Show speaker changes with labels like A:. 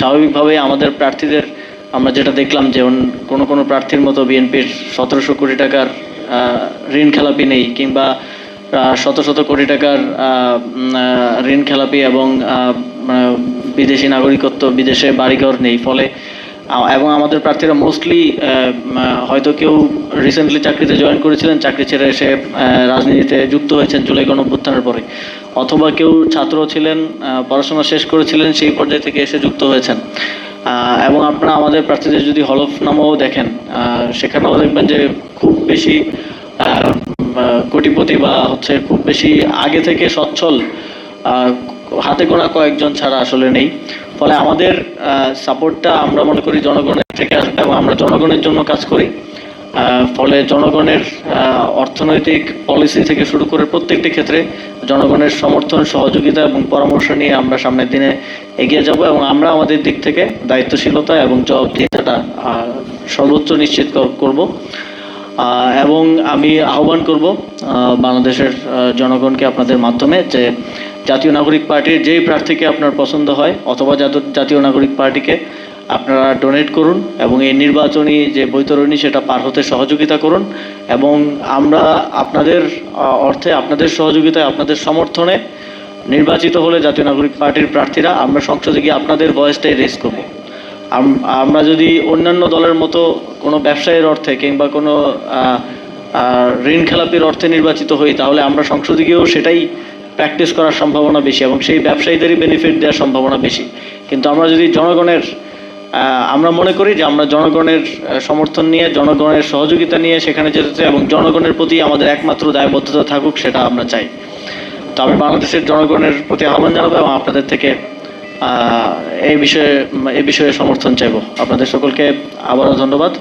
A: স্বাভাবিকভাবেই আমাদের প্রার্থীদের আমরা যেটা দেখলাম যে কোনো প্রার্থীর মতো বিএনপির 1700 কোটি টাকার ঋণ খেলাপি নেই, কিংবা শত শত কোটি টাকার ঋণ খেলাপি এবং বিদেশি নাগরিকত্ব, বিদেশে বাড়িঘর নেই। ফলে এবং আমাদের প্রার্থীরা মোস্টলি হয়তো কেউ রিসেন্টলি চাকরিতে জয়েন করেছিলেন, চাকরি ছেড়ে এসে রাজনীতিতে যুক্ত হয়েছেন জুলাই গণঅভ্যুত্থানের পরে, অথবা কেউ ছাত্র ছিলেন, পড়াশোনা শেষ করেছিলেন, সেই পর্যায় থেকে এসে যুক্ত হয়েছেন। এবং আপনারা আমাদের প্রার্থীদের যদি হলফনামাও দেখেন, সেখানেও দেখবেন যে খুব বেশি কোটিপতি বা খুব বেশি আগে থেকে সচ্ছল হাতে গোনা কয়েকজন ছাড়া আসলে নেই। ফলে আমাদের সাপোর্টটা আমরা মনে করি জনগণের থেকে আসবে এবং আমরা জনগণের জন্য কাজ করি। ফলে জনগণের অর্থনৈতিক পলিসি থেকে শুরু করে প্রত্যেকটি ক্ষেত্রে জনগণের সমর্থন, সহযোগিতা এবং পরামর্শ নিয়ে আমরা সামনের দিনে এগিয়ে যাব এবং আমরা আমাদের দিক থেকে দায়িত্বশীলতা এবং জবাবদিহিতাটা সর্বোচ্চ নিশ্চিত করব। এবং আমি আহ্বান করব বাংলাদেশের জনগণকে আপনাদের মাধ্যমে যে জাতীয় নাগরিক পার্টির যেই প্রার্থীকে আপনার পছন্দ হয় অথবা জাতীয় নাগরিক পার্টিকে আপনারা ডোনেট করুন এবং এই নির্বাচনী যে বৈতরণী সেটা পার হতে সহযোগিতা করুন। এবং আমরা আপনাদের অর্থে, আপনাদের সহযোগিতায়, আপনাদের সমর্থনে নির্বাচিত হলে জাতীয় নাগরিক পার্টির প্রার্থীরা আমরা সংসদে গিয়ে আপনাদের ভয়েসটাই রেজ করব। আমরা যদি অন্যান্য দলের মতো কোনো ব্যবসায়ের অর্থে কিংবা কোনো ঋণ খেলাপির অর্থে নির্বাচিত হই, তাহলে আমরা সংসদে গিয়েও সেটাই প্র্যাকটিস করার সম্ভাবনা বেশি এবং সেই ব্যবসায়ীদেরই বেনিফিট দেওয়ার সম্ভাবনা বেশি। কিন্তু আমরা যদি আমরা মনে করি যে আমরা জনগণের সমর্থন নিয়ে, জনগণের সহযোগিতা নিয়ে সেখানে যেতে চাই এবং জনগণের প্রতি আমাদের একমাত্র দায়বদ্ধতা থাকুক, সেটা আমরা চাই। তো আমি বাংলাদেশের জনগণের প্রতি আহ্বান জানাবো এবং আপনাদের থেকে এই বিষয়ে সমর্থন চাইব। আপনাদের সকলকে আবারও ধন্যবাদ।